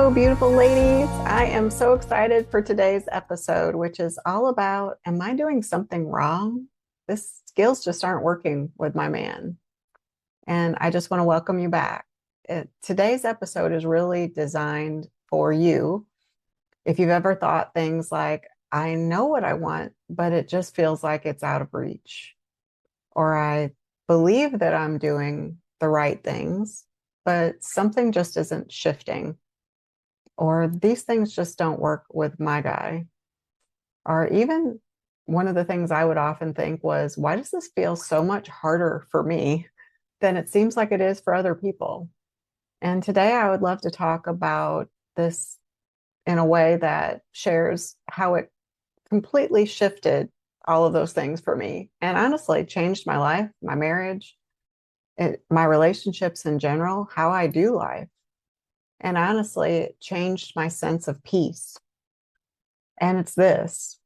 Hello, beautiful ladies. I am so excited for today's episode, which is all about, am I doing something wrong? This skills just aren't working with my man. And I just want to welcome you back. Today's episode is really designed for you. If you've ever thought things like, I know what I want, but it just feels like it's out of reach, or I believe that I'm doing the right things, but something just isn't shifting, or these things just don't work with my guy. Or even one of the things I would often think was, why does this feel so much harder for me than it seems like it is for other people? And today I would love to talk about this in a way that shares how it completely shifted all of those things for me and honestly changed my life, my marriage, my relationships in general, how I do life. And honestly, it changed my sense of peace. And it's this: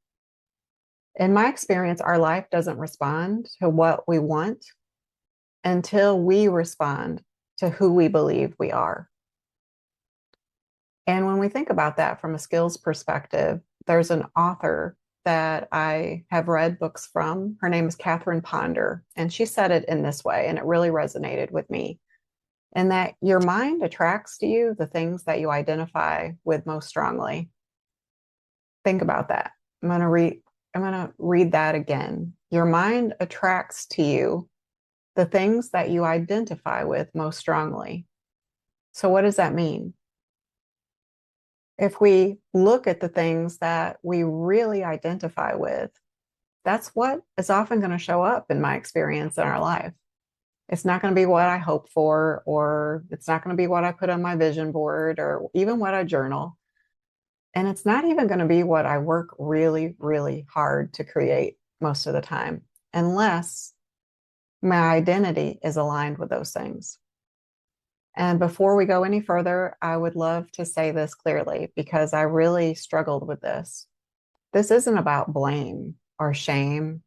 in my experience, our life doesn't respond to what we want until we respond to who we believe we are. And when we think about that from a skills perspective, there's an author that I have read books from. Her name is Catherine Ponder, and she said it in this way, and it really resonated with me. And that your mind attracts to you the things that you identify with most strongly. Think about that. I'm going to read that again. Your mind attracts to you the things that you identify with most strongly. So what does that mean? If we look at the things that we really identify with, that's what is often going to show up in my experience in our life. It's not going to be what I hope for, or it's not going to be what I put on my vision board, or even what I journal. And it's not even going to be what I work really, really hard to create most of the time, unless my identity is aligned with those things. And before we go any further, I would love to say this clearly because I really struggled with this. This isn't about blame or shame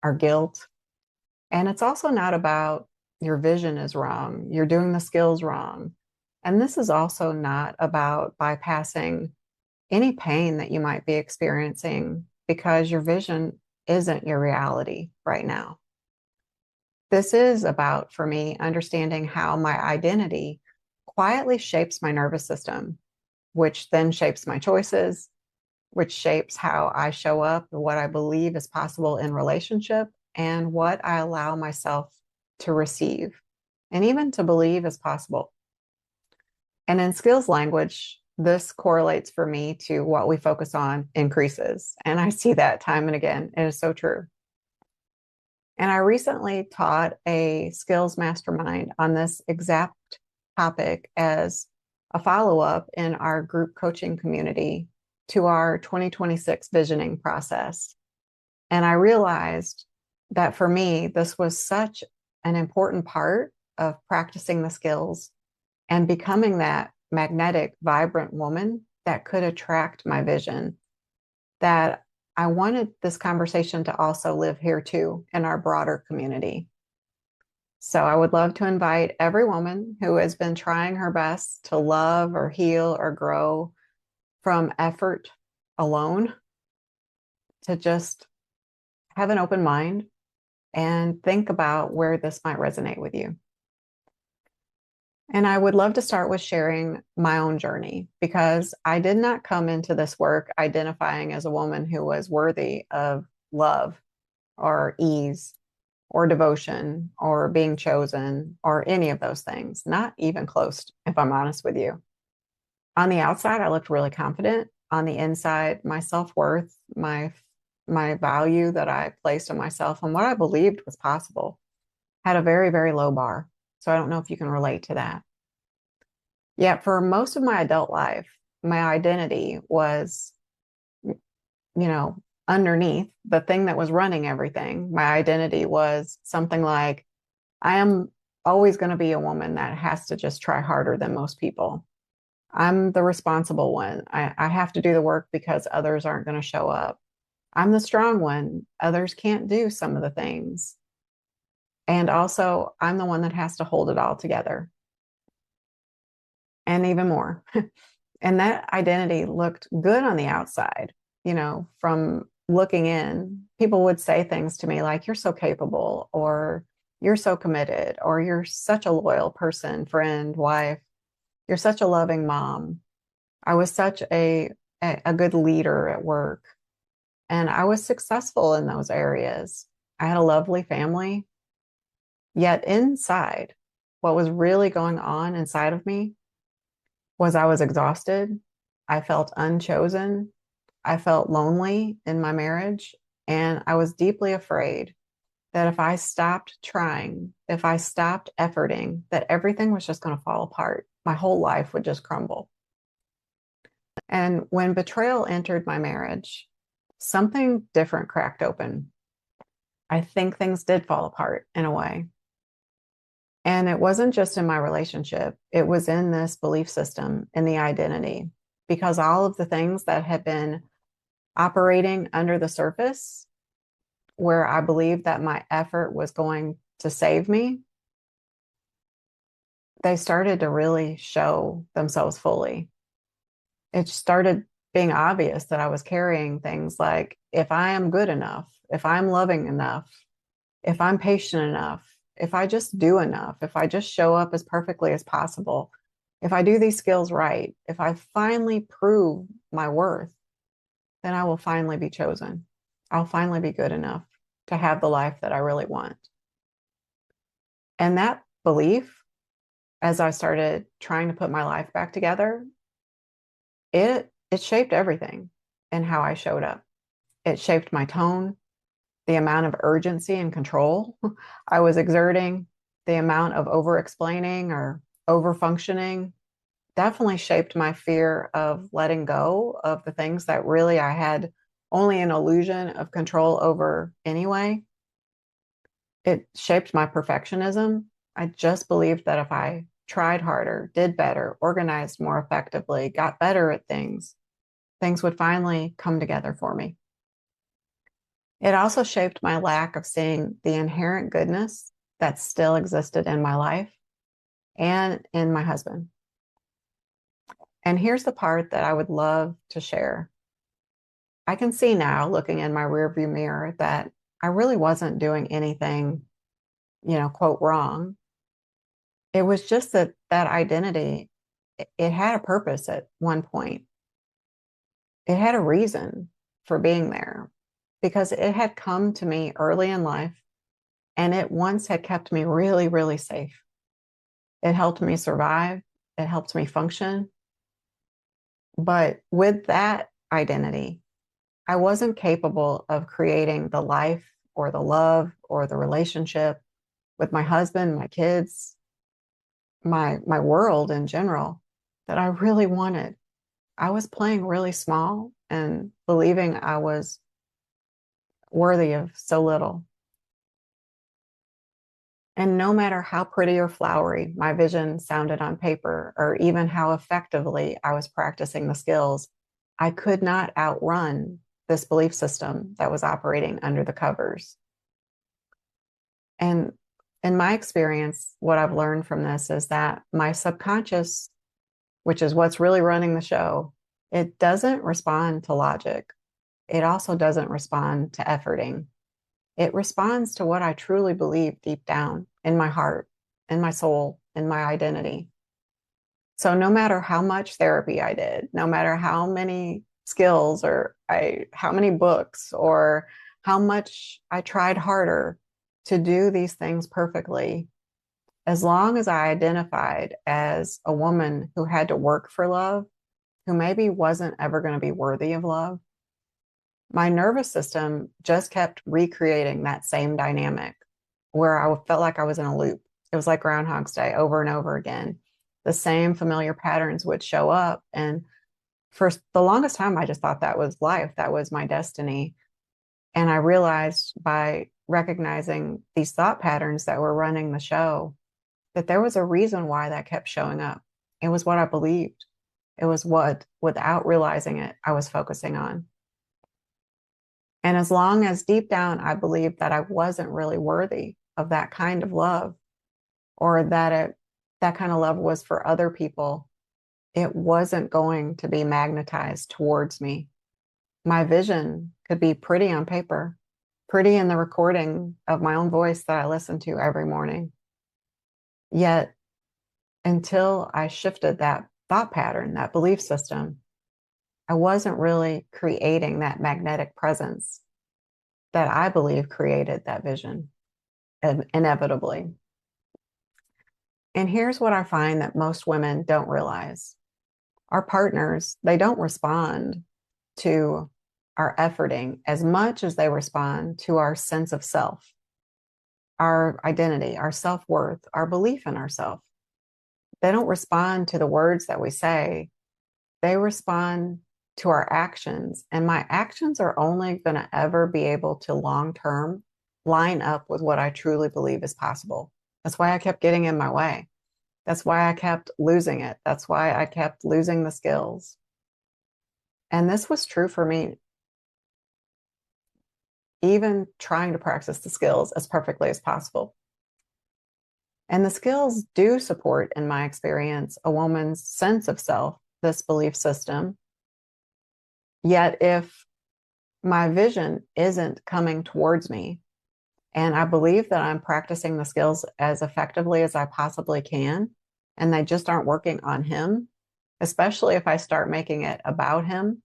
or guilt. And it's also not about your vision is wrong, you're doing the skills wrong. And this is also not about bypassing any pain that you might be experiencing because your vision isn't your reality right now. This is about, for me, understanding how my identity quietly shapes my nervous system, which then shapes my choices, which shapes how I show up, what I believe is possible in relationship, and what I allow myself to receive and even to believe is possible. And in skills language, this correlates for me to what we focus on increases. And I see that time and again. It is so true. And I recently taught a skills mastermind on this exact topic as a follow up in our group coaching community to our 2026 visioning process. And I realized that for me, this was such an important part of practicing the skills and becoming that magnetic, vibrant woman that could attract my vision, that I wanted this conversation to also live here too in our broader community. So I would love to invite every woman who has been trying her best to love or heal or grow from effort alone to just have an open mind and think about where this might resonate with you. And I would love to start with sharing my own journey because I did not come into this work identifying as a woman who was worthy of love or ease or devotion or being chosen or any of those things, not even close, if I'm honest with you. On the outside, I looked really confident. On the inside, my self-worth, my value that I placed on myself and what I believed was possible had a very, very low bar. So I don't know if you can relate to that. Yet for most of my adult life, my identity was, underneath the thing that was running everything. My identity was something like, I am always going to be a woman that has to just try harder than most people. I'm the responsible one. I have to do the work because others aren't going to show up. I'm the strong one. Others can't do some of the things. And also, I'm the one that has to hold it all together. And even more, And that identity looked good on the outside, from looking in. People would say things to me like, you're so capable, or you're so committed, or you're such a loyal person, friend, wife. You're such a loving mom. I was such a good leader at work, and I was successful in those areas. I had a lovely family. Yet inside, what was really going on inside of me was I was exhausted. I felt unchosen. I felt lonely in my marriage. And I was deeply afraid that if I stopped trying, if I stopped efforting, that everything was just going to fall apart. My whole life would just crumble. And when betrayal entered my marriage, something different cracked open. I think things did fall apart in a way. And it wasn't just in my relationship, it was in this belief system, in the identity, because all of the things that had been operating under the surface, where I believed that my effort was going to save me, they started to really show themselves fully. It started being obvious that I was carrying things like, if I am good enough, if I'm loving enough, if I'm patient enough, if I just do enough, if I just show up as perfectly as possible, if I do these skills right, if I finally prove my worth, then I will finally be chosen. I'll finally be good enough to have the life that I really want. And that belief, as I started trying to put my life back together, it shaped everything and how I showed up. It shaped my tone, the amount of urgency and control I was exerting, the amount of over explaining or over functioning, definitely shaped my fear of letting go of the things that really I had only an illusion of control over anyway. It shaped my perfectionism. I just believed that if I tried harder, did better, organized more effectively, got better at things, things would finally come together for me. It also shaped my lack of seeing the inherent goodness that still existed in my life and in my husband. And here's the part that I would love to share. I can see now, looking in my rearview mirror, that I really wasn't doing anything, quote, wrong. It was just that identity, it had a purpose at one point. It had a reason for being there because it had come to me early in life, and it once had kept me really, really safe. It helped me survive. It helped me function. But with that identity, I wasn't capable of creating the life or the love or the relationship with my husband, my kids, my world in general that I really wanted. I was playing really small and believing I was worthy of so little. And no matter how pretty or flowery my vision sounded on paper, or even how effectively I was practicing the skills, I could not outrun this belief system that was operating under the covers. And in my experience, what I've learned from this is that my subconscious, which is what's really running the show, it doesn't respond to logic. It also doesn't respond to efforting. It responds to what I truly believe deep down in my heart, in my soul, in my identity. So no matter how much therapy I did, no matter how many skills or how many books or how much I tried harder to do these things perfectly, as long as I identified as a woman who had to work for love, who maybe wasn't ever going to be worthy of love, my nervous system just kept recreating that same dynamic where I felt like I was in a loop. It was like Groundhog's Day over and over again. The same familiar patterns would show up. And for the longest time, I just thought that was life. That was my destiny. And I realized by recognizing these thought patterns that were running the show, that there was a reason why that kept showing up. It was what I believed. It was what, without realizing it, I was focusing on. And as long as deep down I believed that I wasn't really worthy of that kind of love, or that that kind of love was for other people, it wasn't going to be magnetized towards me. My vision could be pretty on paper, pretty in the recording of my own voice that I listen to every morning. Yet, until I shifted that thought pattern, that belief system, I wasn't really creating that magnetic presence that I believe created that vision inevitably. And here's what I find that most women don't realize. Our partners, they don't respond to our efforting as much as they respond to our sense of self, our identity, our self-worth, our belief in ourselves. They don't respond to the words that we say. They respond to our actions. And my actions are only going to ever be able to long term line up with what I truly believe is possible. That's why I kept getting in my way. That's why I kept losing it. That's why I kept losing the skills. And this was true for me, even trying to practice the skills as perfectly as possible. And the skills do support, in my experience, a woman's sense of self, this belief system. Yet if my vision isn't coming towards me, and I believe that I'm practicing the skills as effectively as I possibly can, and they just aren't working on him, especially if I start making it about him,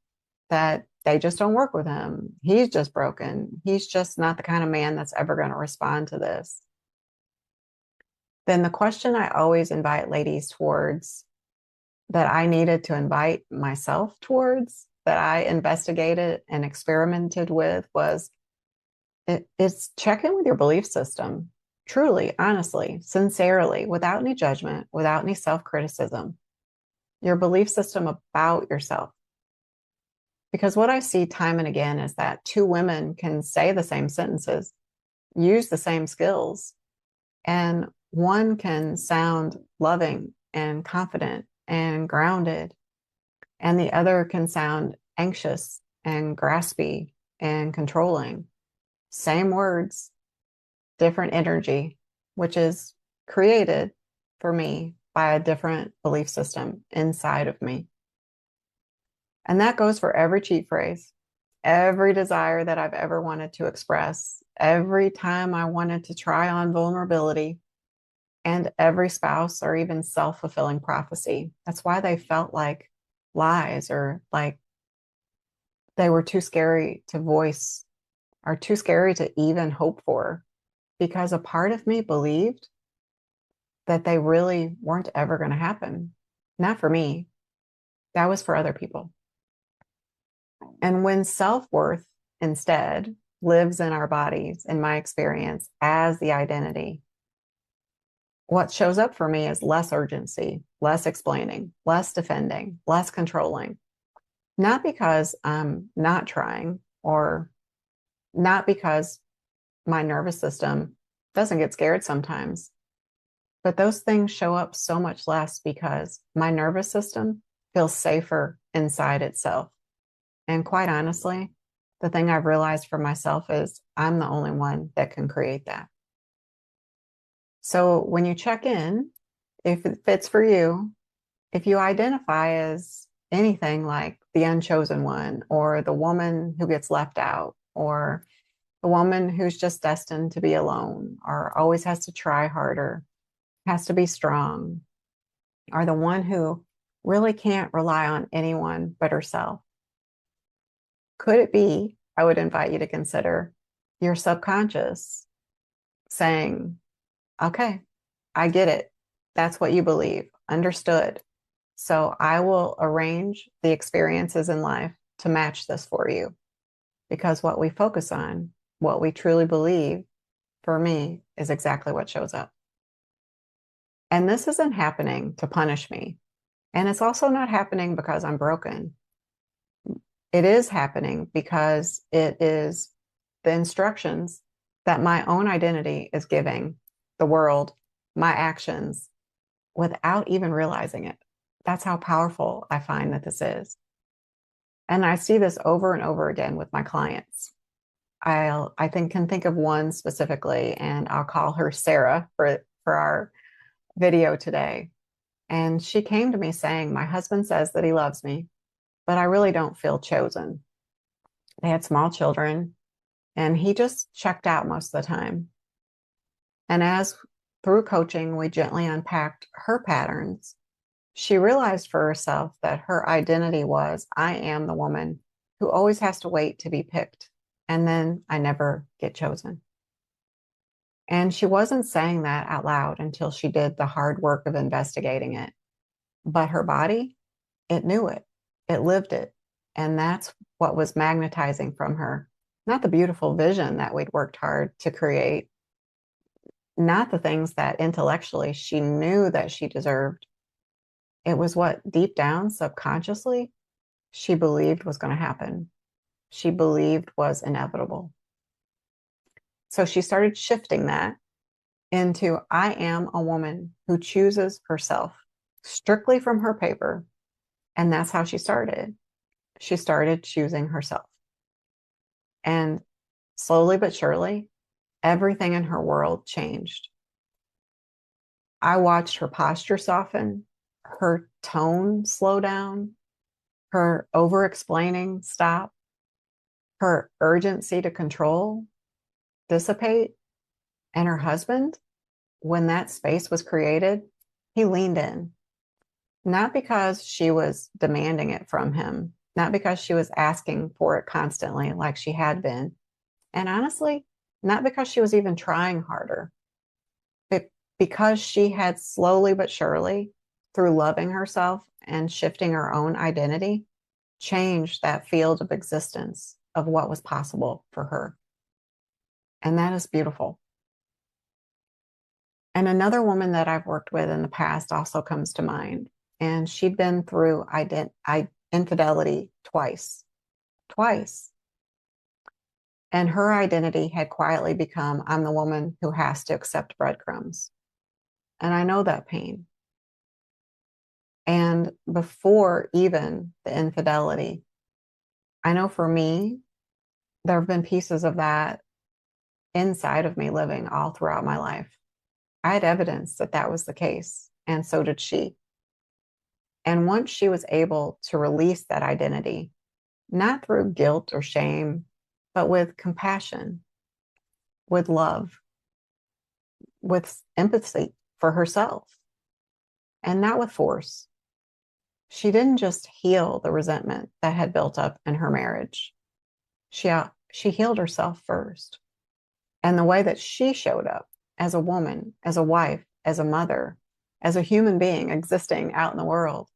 that they just don't work with him. He's just broken. He's just not the kind of man that's ever going to respond to this. Then the question I always invite ladies towards, that I needed to invite myself towards, that I investigated and experimented with, was it's check in with your belief system, truly, honestly, sincerely, without any judgment, without any self-criticism. Your belief system about yourself. Because what I see time and again is that two women can say the same sentences, use the same skills, and one can sound loving and confident and grounded, and the other can sound anxious and graspy and controlling. Same words, different energy, which is created for me by a different belief system inside of me. And that goes for every cheat phrase, every desire that I've ever wanted to express, every time I wanted to try on vulnerability, and every spouse or even self-fulfilling prophecy. That's why they felt like lies, or like they were too scary to voice or too scary to even hope for, because a part of me believed that they really weren't ever going to happen. Not for me. That was for other people. And when self-worth instead lives in our bodies, in my experience, as the identity, what shows up for me is less urgency, less explaining, less defending, less controlling. Not because I'm not trying, or not because my nervous system doesn't get scared sometimes, but those things show up so much less because my nervous system feels safer inside itself. And quite honestly, the thing I've realized for myself is I'm the only one that can create that. So when you check in, if it fits for you, if you identify as anything like the unchosen one, or the woman who gets left out, or the woman who's just destined to be alone, or always has to try harder, has to be strong, or the one who really can't rely on anyone but herself, could it be, I would invite you to consider your subconscious saying, okay, I get it. That's what you believe. Understood. So I will arrange the experiences in life to match this for you. Because what we focus on, what we truly believe, for me, is exactly what shows up. And this isn't happening to punish me. And it's also not happening because I'm broken. It is happening because it is the instructions that my own identity is giving the world, my actions, without even realizing it. That's how powerful I find that this is. And I see this over and over again with my clients. I can think of one specifically, and I'll call her Sarah for our video today. And she came to me saying, my husband says that he loves me, but I really don't feel chosen. They had small children, and he just checked out most of the time. And as through coaching, we gently unpacked her patterns, she realized for herself that her identity was, I am the woman who always has to wait to be picked, and then I never get chosen. And she wasn't saying that out loud until she did the hard work of investigating it. But her body, it knew it, it lived it. And that's what was magnetizing from her. Not the beautiful vision that we'd worked hard to create, not the things that intellectually she knew that she deserved. It was what deep down, subconsciously, she believed was going to happen. She believed was inevitable. So she started shifting that into I am a woman who chooses herself strictly from her paper. And that's how she started. She started choosing herself. And slowly but surely, everything in her world changed. I watched her posture soften, her tone slow down, her over explaining stop, her urgency to control dissipate. And her husband, when that space was created, he leaned in, not because she was demanding it from him, not because she was asking for it constantly like she had been. And honestly, not because she was even trying harder, but because she had slowly but surely, through loving herself and shifting her own identity, changed that field of existence of what was possible for her. And that is beautiful. And another woman that I've worked with in the past also comes to mind. And she'd been through infidelity twice. And her identity had quietly become, I'm the woman who has to accept breadcrumbs. And I know that pain. And before even the infidelity, I know for me, there have been pieces of that inside of me living all throughout my life. I had evidence that that was the case, and so did she. And once she was able to release that identity, not through guilt or shame, but with compassion, with love, with empathy for herself, and not with force. She didn't just heal the resentment that had built up in her marriage. She healed herself first. And the way that she showed up as a woman, as a wife, as a mother, as a human being existing out in the world,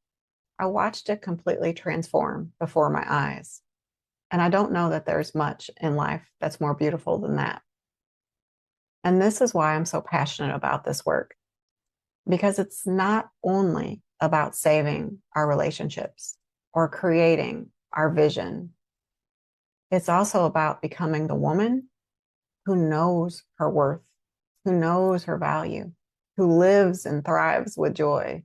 I watched it completely transform before my eyes. And I don't know that there's much in life that's more beautiful than that. And this is why I'm so passionate about this work, because it's not only about saving our relationships or creating our vision. It's also about becoming the woman who knows her worth, who knows her value, who lives and thrives with joy,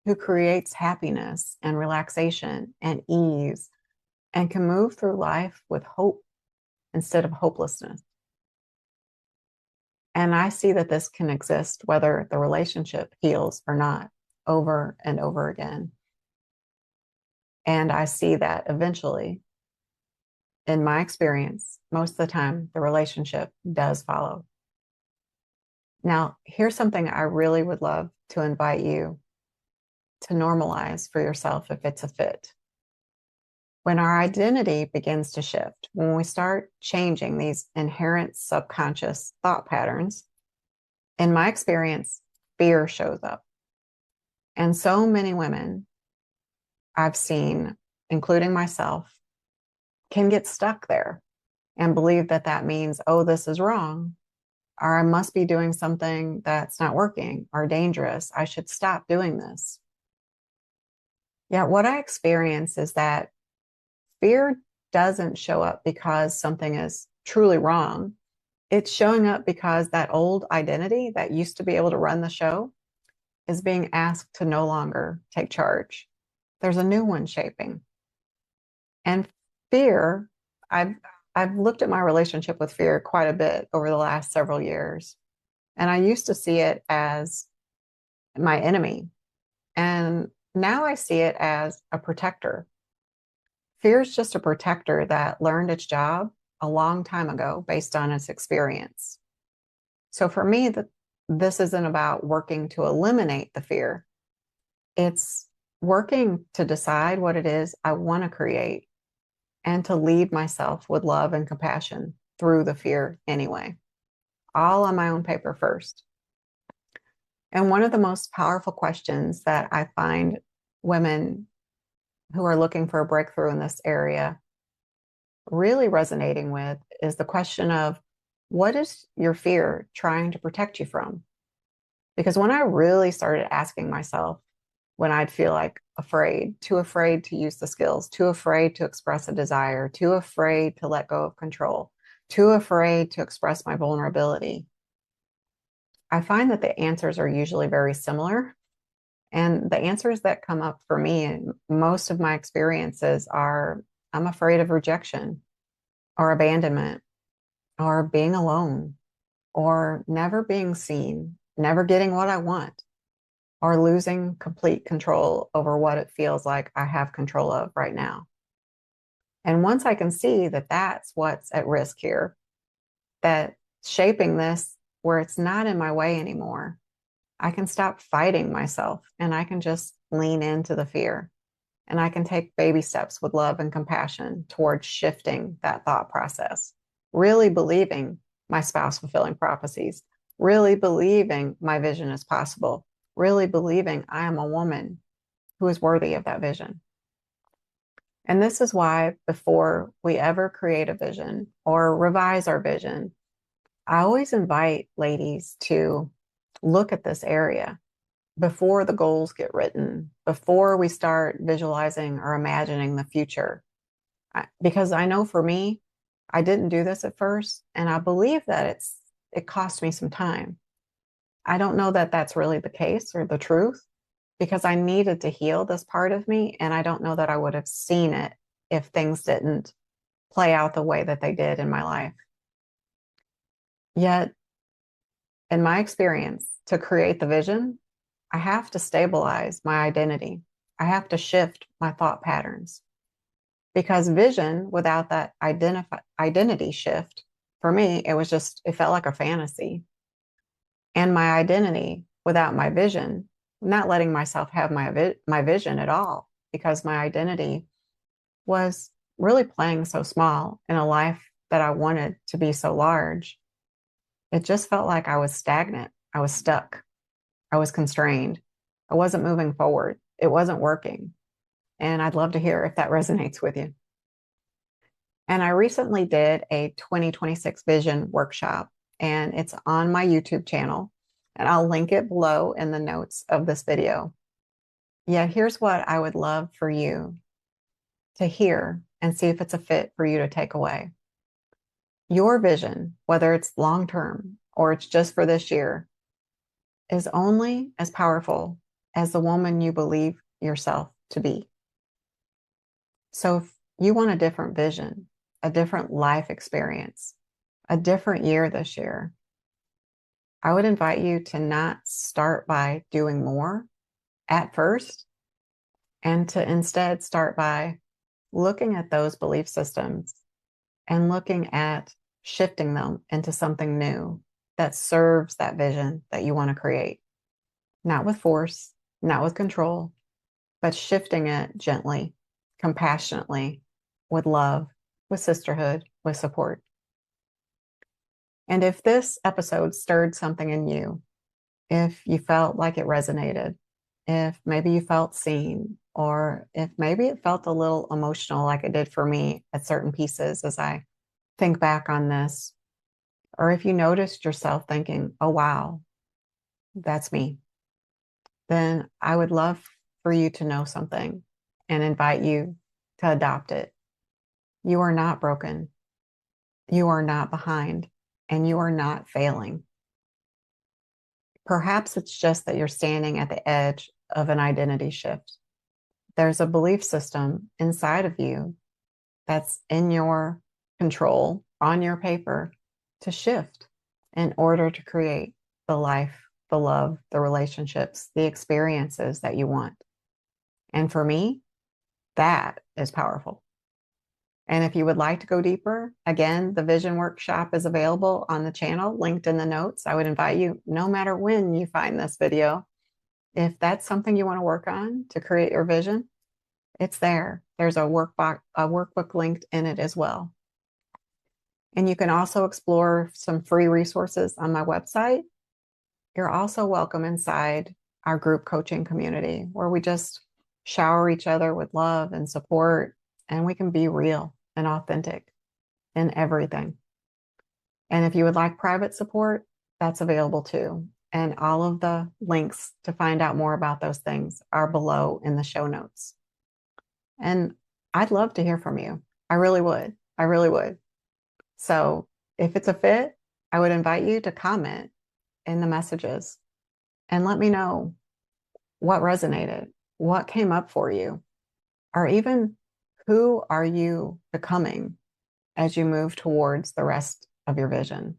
who creates happiness and relaxation and ease, and can move through life with hope instead of hopelessness. And I see that this can exist whether the relationship heals or not, over and over again. And I see that eventually, in my experience, most of the time, the relationship does follow. Now, here's something I really would love to invite you to normalize for yourself if it's a fit. When our identity begins to shift, when we start changing these inherent subconscious thought patterns, in my experience, fear shows up. And so many women I've seen, including myself, can get stuck there and believe that that means, oh, this is wrong, or I must be doing something that's not working or dangerous. I should stop doing this. Yet what I experience is that fear doesn't show up because something is truly wrong. It's showing up because that old identity that used to be able to run the show is being asked to no longer take charge. There's a new one shaping. And fear, I've looked at my relationship with fear quite a bit over the last several years. And I used to see it as my enemy. And now I see it as a protector. Fear is just a protector that learned its job a long time ago based on its experience. So for me, this isn't about working to eliminate the fear. It's working to decide what it is I want to create and to lead myself with love and compassion through the fear anyway, all on my own paper first. And one of the most powerful questions that I find women who are looking for a breakthrough in this area really resonating with is the question of, what is your fear trying to protect you from? Because when I really started asking myself, when I'd feel like afraid, too afraid to use the skills, too afraid to express a desire, too afraid to let go of control, too afraid to express my vulnerability, I find that the answers are usually very similar. And the answers that come up for me in most of my experiences are, I'm afraid of rejection or abandonment or being alone or never being seen, never getting what I want, or losing complete control over what it feels like I have control of right now. And once I can see that that's what's at risk here, that shaping this where it's not in my way anymore, I can stop fighting myself and I can just lean into the fear. And I can take baby steps with love and compassion towards shifting that thought process, really believing my spouse fulfilling prophecies, really believing my vision is possible, really believing I am a woman who is worthy of that vision. And this is why before we ever create a vision or revise our vision, I always invite ladies to look at this area before the goals get written, before we start visualizing or imagining the future. Because I know for me, I didn't do this at first, and I believe that it cost me some time. I don't know that that's really the case or the truth, because I needed to heal this part of me, and I don't know that I would have seen it if things didn't play out the way that they did in my life. Yet, in my experience, to create the vision, I have to stabilize my identity. I have to shift my thought patterns, because vision without that identity shift, for me, it felt like a fantasy. And my identity without my vision, not letting myself have my vision at all, because my identity was really playing so small in a life that I wanted to be so large. It just felt like I was stagnant. I was stuck. I was constrained. I wasn't moving forward. It wasn't working. And I'd love to hear if that resonates with you. And I recently did a 2026 vision workshop, and it's on my YouTube channel, and I'll link it below in the notes of this video. Yeah, here's what I would love for you to hear and see if it's a fit for you to take away. Your vision, whether it's long term or it's just for this year, is only as powerful as the woman you believe yourself to be. So if you want a different vision, a different life experience, a different year this year, I would invite you to not start by doing more at first, and to instead start by looking at those belief systems and looking at shifting them into something new that serves that vision that you want to create. Not with force, not with control, but shifting it gently, compassionately, with love, with sisterhood, with support. And if this episode stirred something in you, if you felt like it resonated, if maybe you felt seen, or if maybe it felt a little emotional like it did for me at certain pieces as I think back on this, or if you noticed yourself thinking, oh, wow, that's me, then I would love for you to know something and invite you to adopt it. You are not broken. You are not behind, and you are not failing. Perhaps it's just that you're standing at the edge of an identity shift. There's a belief system inside of you that's in your control on your paper to shift in order to create the life the love, the relationships, the experiences that you want. And for me, that is powerful. And if you would like to go deeper, again, the vision workshop is available on the channel, linked in the notes. I would invite you, no matter when you find this video, if that's something you want to work on to create your vision, it's there. There's a workbook linked in it as well. And you can also explore some free resources on my website. You're also welcome inside our group coaching community, where we just shower each other with love and support, and we can be real and authentic in everything. And if you would like private support, that's available too. And all of the links to find out more about those things are below in the show notes. And I'd love to hear from you. I really would. I really would. So if it's a fit, I would invite you to comment in the messages and let me know what resonated, what came up for you, or even who are you becoming as you move towards the rest of your vision?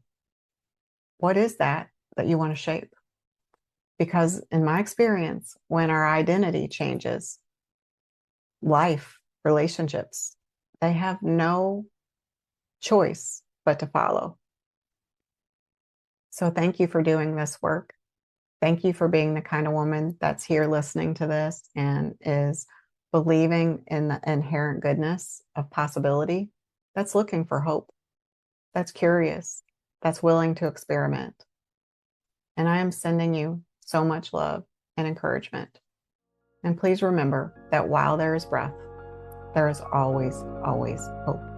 What is that you want to shape? Because in my experience, when our identity changes, life, relationships, they have no choice but to follow. So thank you for doing this work. Thank you for being the kind of woman that's here listening to this and is believing in the inherent goodness of possibility, that's looking for hope, that's curious, that's willing to experiment. And I am sending you so much love and encouragement. And please remember that while there is breath, there is always, always hope.